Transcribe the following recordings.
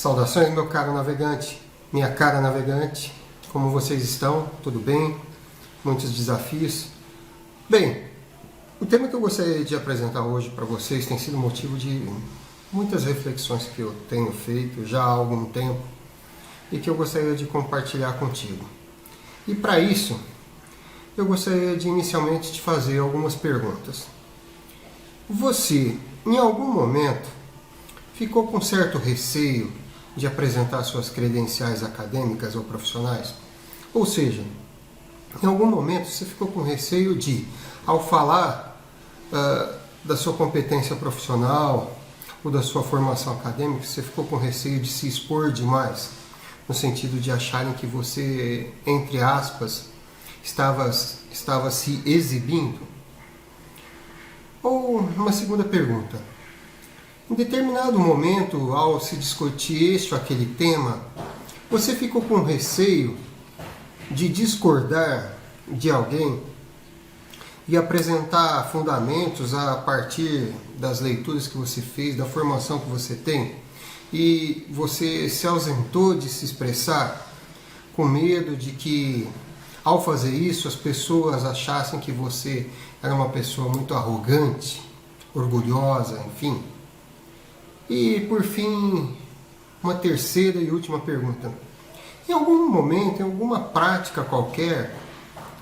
Saudações, meu caro navegante, minha cara navegante, como vocês estão? Tudo bem? Muitos desafios? Bem, o tema que eu gostaria de apresentar hoje para vocês tem sido motivo de muitas reflexões que eu tenho feito já há algum tempo e que eu gostaria de compartilhar contigo. E para isso, eu gostaria de inicialmente te fazer algumas perguntas. Você, em algum momento, ficou com certo receio de apresentar suas credenciais acadêmicas ou profissionais? Ou seja, em algum momento você ficou com receio de, ao falar da sua competência profissional ou da sua formação acadêmica, você ficou com receio de se expor demais, no sentido de acharem que você, entre aspas, estava se exibindo? Ou uma segunda pergunta: em determinado momento, ao se discutir este ou aquele tema, você ficou com receio de discordar de alguém e apresentar fundamentos a partir das leituras que você fez, da formação que você tem, e você se ausentou de se expressar com medo de que, ao fazer isso, as pessoas achassem que você era uma pessoa muito arrogante, orgulhosa, enfim? E, por fim, uma terceira e última pergunta. Em algum momento, em alguma prática qualquer,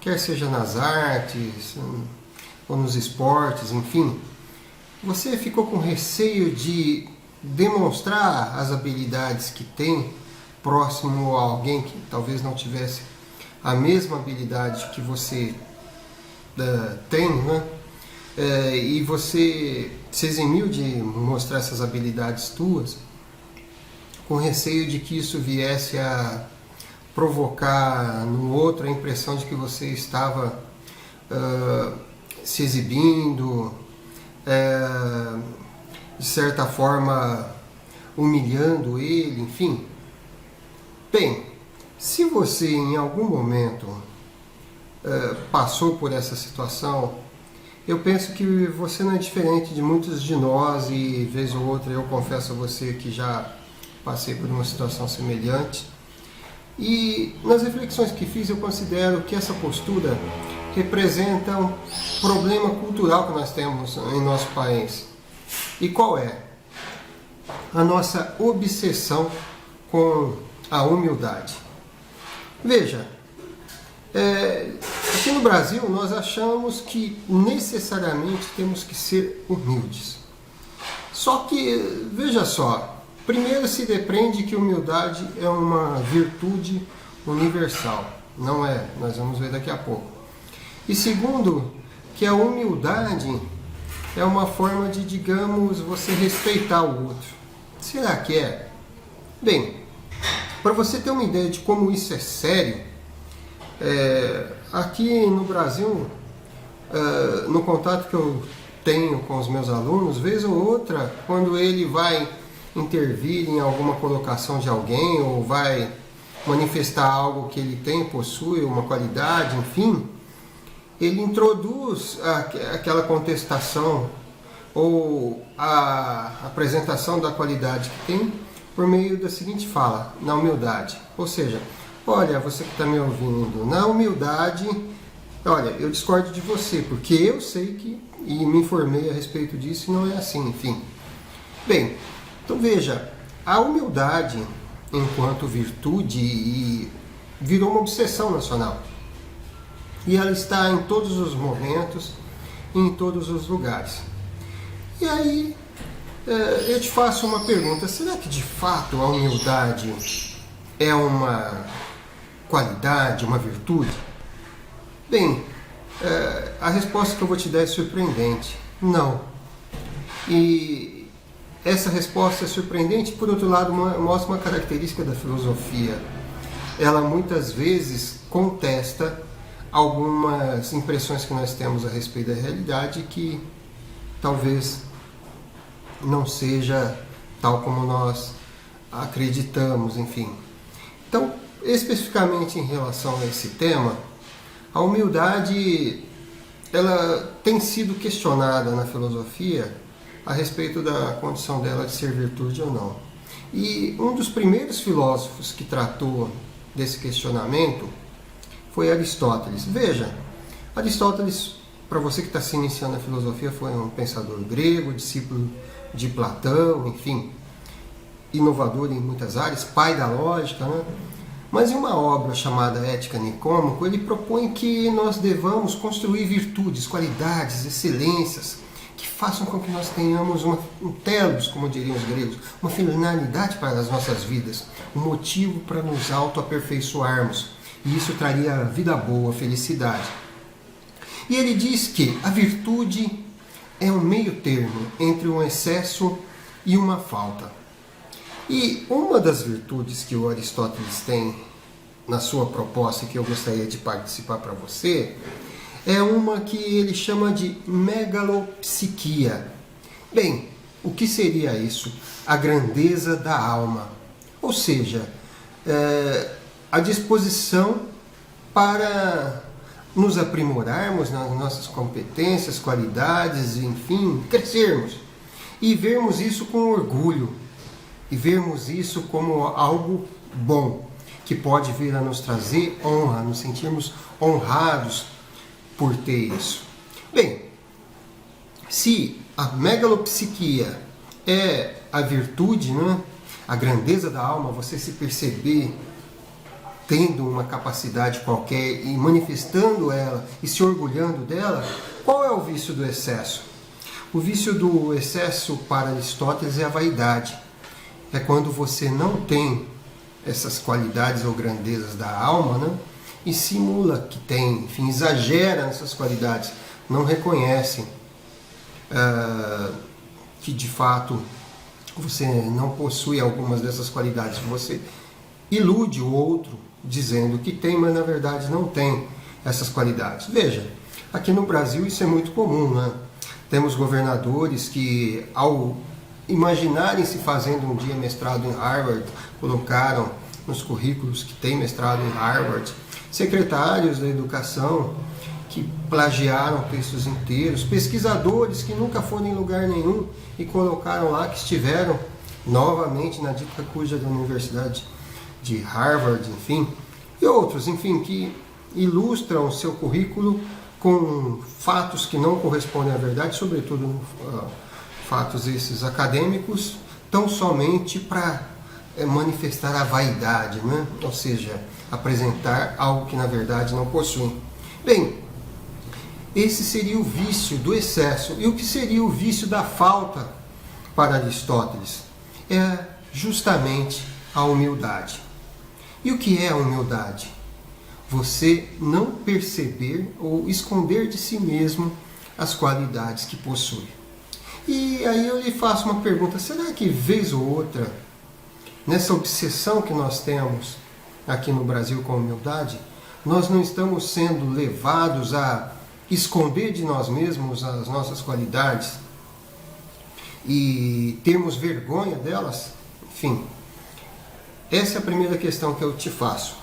quer seja nas artes ou nos esportes, enfim, você ficou com receio de demonstrar as habilidades que tem próximo a alguém que talvez não tivesse a mesma habilidade que você tem, né? E você se eximiu de mostrar essas habilidades tuas, com receio de que isso viesse a provocar no outro a impressão de que você estava se exibindo, de certa forma humilhando ele, enfim. Bem, se você em algum momento passou por essa situação, eu penso que você não é diferente de muitos de nós, e vez ou outra eu confesso a você que já passei por uma situação semelhante. E nas reflexões que fiz, eu considero que essa postura representa um problema cultural que nós temos em nosso país. E qual é? A nossa obsessão com a humildade. Veja, aqui no Brasil nós achamos que necessariamente temos que ser humildes. Só que, veja só, primeiro se depreende que humildade é uma virtude universal. Não é, nós vamos ver daqui a pouco. E segundo, que a humildade é uma forma de, digamos, você respeitar o outro. Será que é? Bem, para você ter uma ideia de como isso é sério, aqui no Brasil, no contato que eu tenho com os meus alunos, vez ou outra, quando ele vai intervir em alguma colocação de alguém ou vai manifestar algo que ele tem, possui, uma qualidade, enfim, ele introduz aquela contestação ou a apresentação da qualidade que tem por meio da seguinte fala: na humildade. Ou seja, olha, você que está me ouvindo, na humildade, olha, eu discordo de você, porque eu sei que, e me informei a respeito disso, e não é assim, enfim. Bem, então veja, a humildade enquanto virtude virou uma obsessão nacional. E ela está em todos os momentos, em todos os lugares. E aí, eu te faço uma pergunta: será que de fato a humildade é uma qualidade, uma virtude? Bem, a resposta que eu vou te dar é surpreendente: não. E essa resposta é surpreendente, por outro lado, mostra uma característica da filosofia. Ela muitas vezes contesta algumas impressões que nós temos a respeito da realidade que talvez não seja tal como nós acreditamos, enfim. Então, especificamente em relação a esse tema, a humildade ela tem sido questionada na filosofia a respeito da condição dela de ser virtude ou não. E um dos primeiros filósofos que tratou desse questionamento foi Aristóteles. Veja, Aristóteles, para você que está se iniciando na filosofia, foi um pensador grego, discípulo de Platão, enfim, inovador em muitas áreas, pai da lógica, né? Mas em uma obra chamada Ética Nicômaco, ele propõe que nós devamos construir virtudes, qualidades, excelências, que façam com que nós tenhamos um telos, como diriam os gregos, uma finalidade para as nossas vidas, um motivo para nos autoaperfeiçoarmos. E isso traria vida boa, felicidade. E ele diz que a virtude é um meio termo entre um excesso e uma falta. E uma das virtudes que o Aristóteles tem na sua proposta e que eu gostaria de participar para você é uma que ele chama de megalopsiquia. Bem, o que seria isso? A grandeza da alma. Ou seja, a disposição para nos aprimorarmos nas nossas competências, qualidades, enfim, crescermos. E vermos isso com orgulho. E vermos isso como algo bom, que pode vir a nos trazer honra, nos sentirmos honrados por ter isso. Bem, se a megalopsiquia é a virtude, né, a grandeza da alma, você se perceber tendo uma capacidade qualquer e manifestando ela e se orgulhando dela, qual é o vício do excesso? O vício do excesso para Aristóteles é a vaidade. É quando você não tem essas qualidades ou grandezas da alma, né? E simula que tem, enfim, exagera nessas qualidades, não reconhece que de fato você não possui algumas dessas qualidades, você ilude o outro dizendo que tem, mas na verdade não tem essas qualidades. Veja, aqui no Brasil isso é muito comum, né? Temos governadores que, ao imaginarem-se fazendo um dia mestrado em Harvard, colocaram nos currículos que tem mestrado em Harvard, secretários da educação que plagiaram textos inteiros, pesquisadores que nunca foram em lugar nenhum e colocaram lá que estiveram novamente na dita cuja da Universidade de Harvard, enfim, e outros, enfim, que ilustram o seu currículo com fatos que não correspondem à verdade, sobretudo fatos esses acadêmicos, tão somente para manifestar a vaidade, né? Ou seja, apresentar algo que na verdade não possuem. Bem, esse seria o vício do excesso. E o que seria o vício da falta para Aristóteles? É justamente a humildade. E o que é a humildade? Você não perceber ou esconder de si mesmo as qualidades que possui. E aí eu lhe faço uma pergunta, será que vez ou outra, nessa obsessão que nós temos aqui no Brasil com a humildade, nós não estamos sendo levados a esconder de nós mesmos as nossas qualidades e termos vergonha delas? Enfim, essa é a primeira questão que eu te faço.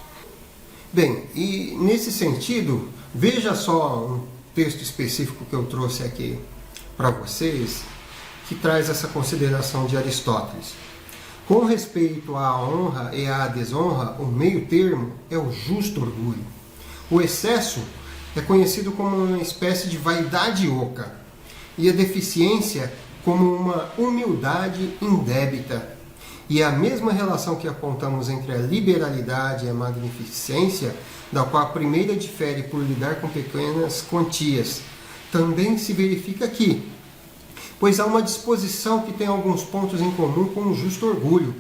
Bem, e nesse sentido, veja só um texto específico que eu trouxe aqui para vocês, que traz essa consideração de Aristóteles. Com respeito à honra e à desonra, o meio termo é o justo orgulho. O excesso é conhecido como uma espécie de vaidade oca, e a deficiência como uma humildade indébita. E a mesma relação que apontamos entre a liberalidade e a magnificência, da qual a primeira difere por lidar com pequenas quantias, também se verifica aqui, pois há uma disposição que tem alguns pontos em comum com o justo orgulho,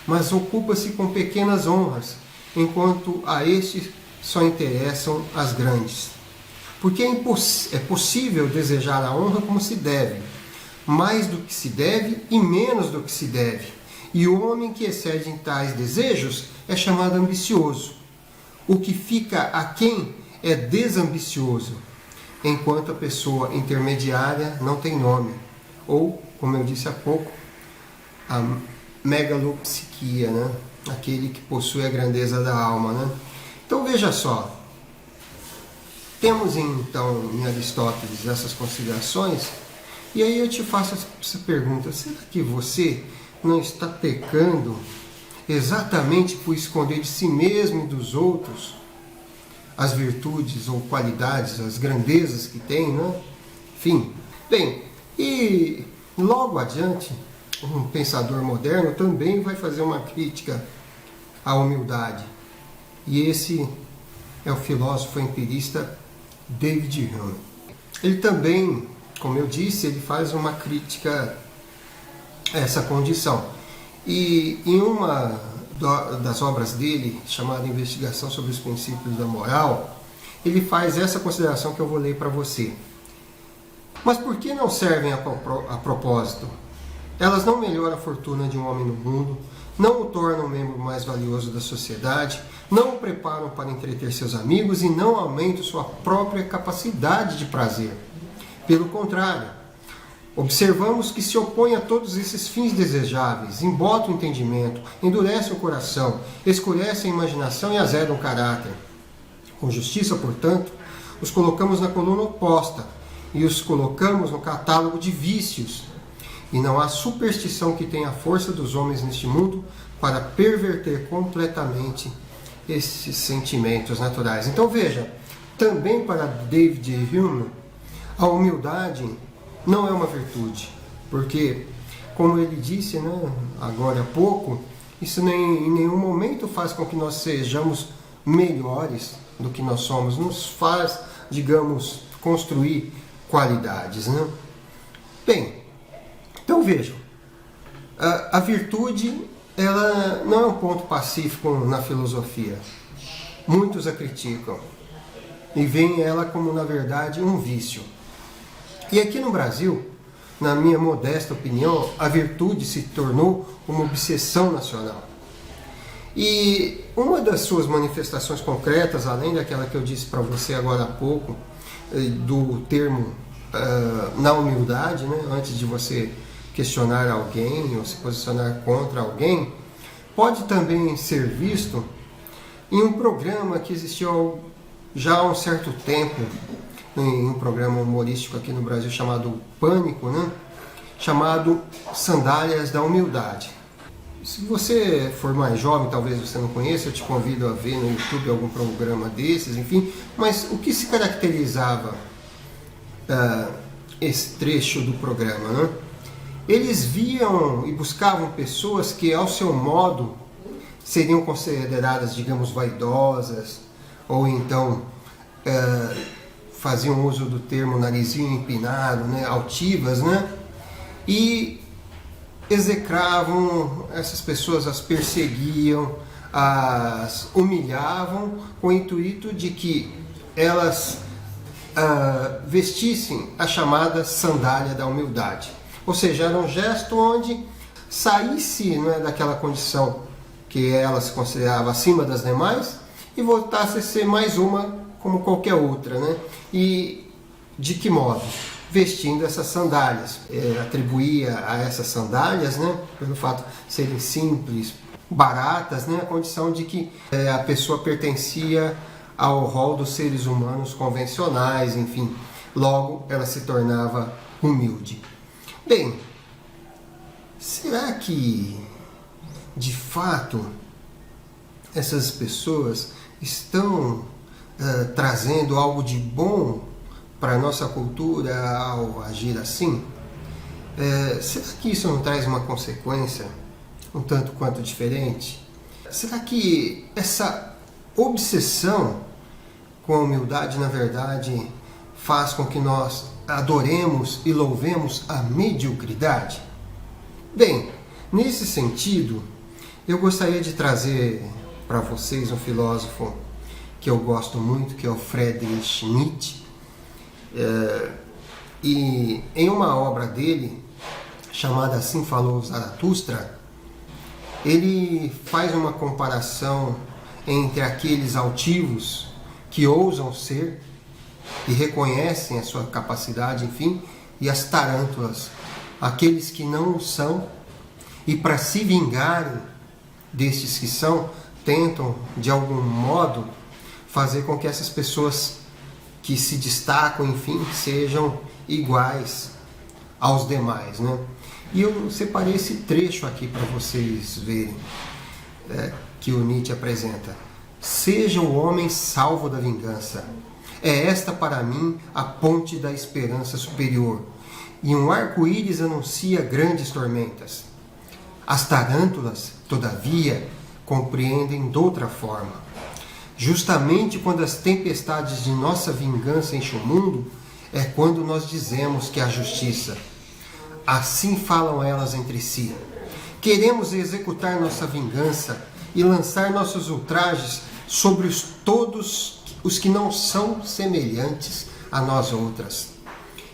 mas ocupa-se com pequenas honras, enquanto a estes só interessam as grandes. Porque é possível desejar a honra como se deve, mais do que se deve e menos do que se deve. E o homem que excede em tais desejos é chamado ambicioso. O que fica aquém é desambicioso, enquanto a pessoa intermediária não tem nome. Ou, como eu disse há pouco, a megalopsiquia, né? Aquele que possui a grandeza da alma, né? Então veja só, temos então em Aristóteles essas considerações, e aí eu te faço essa pergunta, será que você não está pecando exatamente por esconder de si mesmo e dos outros as virtudes ou qualidades, as grandezas que tem, né? Enfim, bem, e logo adiante, um pensador moderno também vai fazer uma crítica à humildade. E esse é o filósofo empirista David Hume. Ele também, como eu disse, ele faz uma crítica a essa condição. E em uma das obras dele, chamada Investigação sobre os Princípios da Moral, ele faz essa consideração que eu vou ler para você. Mas por que não servem a propósito? Elas não melhoram a fortuna de um homem no mundo, não o tornam um membro mais valioso da sociedade, não o preparam para entreter seus amigos e não aumentam sua própria capacidade de prazer. Pelo contrário, observamos que se opõe a todos esses fins desejáveis, embota o entendimento, endurece o coração, escurece a imaginação e azeda o caráter. Com justiça, portanto, os colocamos na coluna oposta e os colocamos no catálogo de vícios. E não há superstição que tenha a força dos homens neste mundo para perverter completamente esses sentimentos naturais. Então veja, também para David Hume, a humildade não é uma virtude, porque, como ele disse, né, agora há pouco, isso em nenhum momento faz com que nós sejamos melhores do que nós somos, nos faz, digamos, construir qualidades, né? Bem, então vejam, a virtude ela não é um ponto pacífico na filosofia. Muitos a criticam e veem ela como, na verdade, um vício. E aqui no Brasil, na minha modesta opinião, a virtude se tornou uma obsessão nacional. E uma das suas manifestações concretas, além daquela que eu disse para você agora há pouco, do termo na humildade, né, antes de você questionar alguém ou se posicionar contra alguém, pode também ser visto em um programa que existiu já há um certo tempo, em um programa humorístico aqui no Brasil chamado Pânico, né? Chamado Sandálias da Humildade. Se você for mais jovem, talvez você não conheça, eu te convido a ver no YouTube algum programa desses, enfim. Mas o que se caracterizava esse trecho do programa, né? Eles viam e buscavam pessoas que, ao seu modo, seriam consideradas, digamos, vaidosas, ou então faziam uso do termo narizinho empinado, né, altivas, né, e execravam essas pessoas, as perseguiam, as humilhavam, com o intuito de que elas vestissem a chamada sandália da humildade. Ou seja, era um gesto onde saísse, não é, daquela condição que ela se considerava acima das demais e voltasse a ser mais uma como qualquer outra, né? E de que modo? Vestindo essas sandálias. Atribuía a essas sandálias, né, pelo fato de serem simples, baratas, né, a condição de que a pessoa pertencia ao rol dos seres humanos convencionais, enfim. Logo, ela se tornava humilde. Bem, será que, de fato, essas pessoas estão trazendo algo de bom para a nossa cultura ao agir assim? Será que isso não traz uma consequência um tanto quanto diferente? Será que essa obsessão com a humildade, na verdade, faz com que nós adoremos e louvemos a mediocridade? Bem, nesse sentido, eu gostaria de trazer para vocês um filósofo que eu gosto muito, que é o Friedrich Nietzsche. E em uma obra dele, chamada Assim Falou Zaratustra, ele faz uma comparação entre aqueles altivos que ousam ser e reconhecem a sua capacidade, enfim, e as tarântulas, aqueles que não o são, e para se vingarem destes que são, tentam de algum modo fazer com que essas pessoas que se destacam, enfim, sejam iguais aos demais, né? E eu separei esse trecho aqui para vocês verem, que o Nietzsche apresenta. Seja o homem salvo da vingança. É esta para mim a ponte da esperança superior. E um arco-íris anuncia grandes tormentas. As tarântulas, todavia, compreendem de outra forma. Justamente quando as tempestades de nossa vingança enchem o mundo, é quando nós dizemos que há justiça. Assim falam elas entre si. Queremos executar nossa vingança e lançar nossos ultrajes sobre todos os que não são semelhantes a nós outras.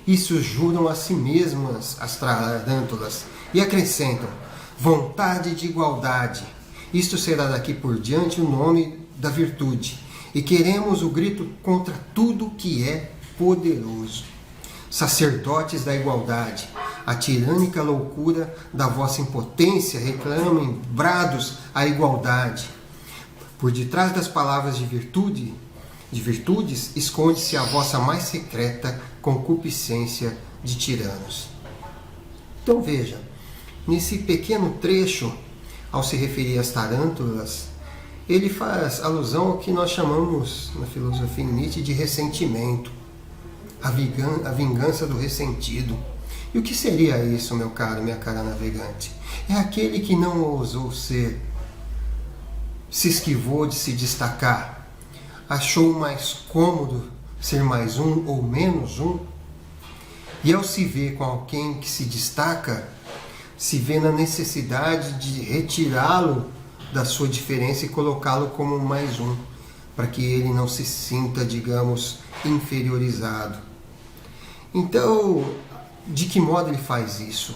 Isso juram a si mesmas as tarântulas e acrescentam: vontade de igualdade. Isto será daqui por diante o nome da virtude. E queremos o grito contra tudo que é poderoso. Sacerdotes da igualdade, a tirânica loucura da vossa impotência reclamem brados a igualdade. Por detrás das palavras de virtudes, esconde-se a vossa mais secreta concupiscência de tiranos. Então veja, nesse pequeno trecho, ao se referir às tarântulas, ele faz alusão ao que nós chamamos na filosofia Nietzsche de ressentimento, a vingança do ressentido. E o que seria isso, meu caro, minha cara navegante? É aquele que não ousou ser, se esquivou de se destacar, achou mais cômodo ser mais um ou menos um, e ao se ver com alguém que se destaca, se vê na necessidade de retirá-lo da sua diferença e colocá-lo como mais um, para que ele não se sinta, digamos, inferiorizado. Então, de que modo ele faz isso?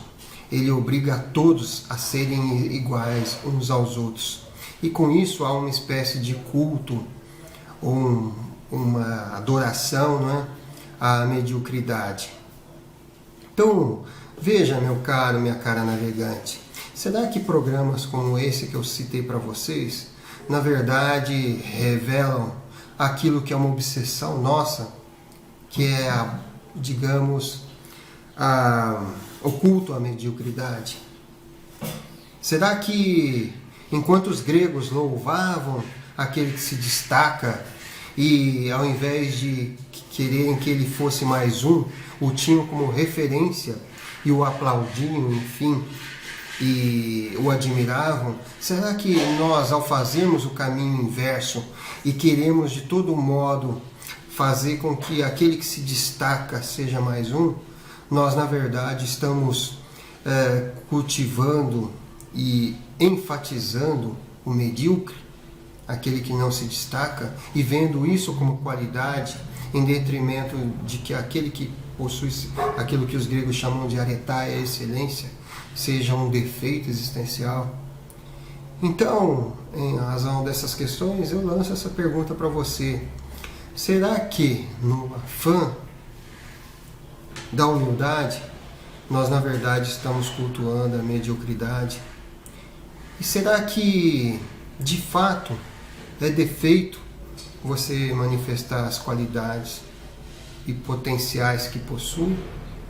Ele obriga a todos a serem iguais uns aos outros. E com isso há uma espécie de culto, ou uma adoração, não é? À mediocridade. Então, veja, meu caro, minha cara navegante, será que programas como esse que eu citei para vocês, na verdade, revelam aquilo que é uma obsessão nossa, que é, digamos, o culto à mediocridade? Será que, enquanto os gregos louvavam aquele que se destaca e, ao invés de quererem que ele fosse mais um, o tinham como referência e o aplaudiam, enfim, e o admiravam, será que nós, ao fazermos o caminho inverso e queremos de todo modo fazer com que aquele que se destaca seja mais um, nós na verdade estamos cultivando e enfatizando o medíocre, aquele que não se destaca, e vendo isso como qualidade em detrimento de que aquele que possui aquilo que os gregos chamam de aretai, a excelência, seja um defeito existencial? Então, em razão dessas questões, eu lanço essa pergunta para você. Será que, no afã da humildade, nós na verdade estamos cultuando a mediocridade? E será que, de fato, é defeito você manifestar as qualidades e potenciais que possui?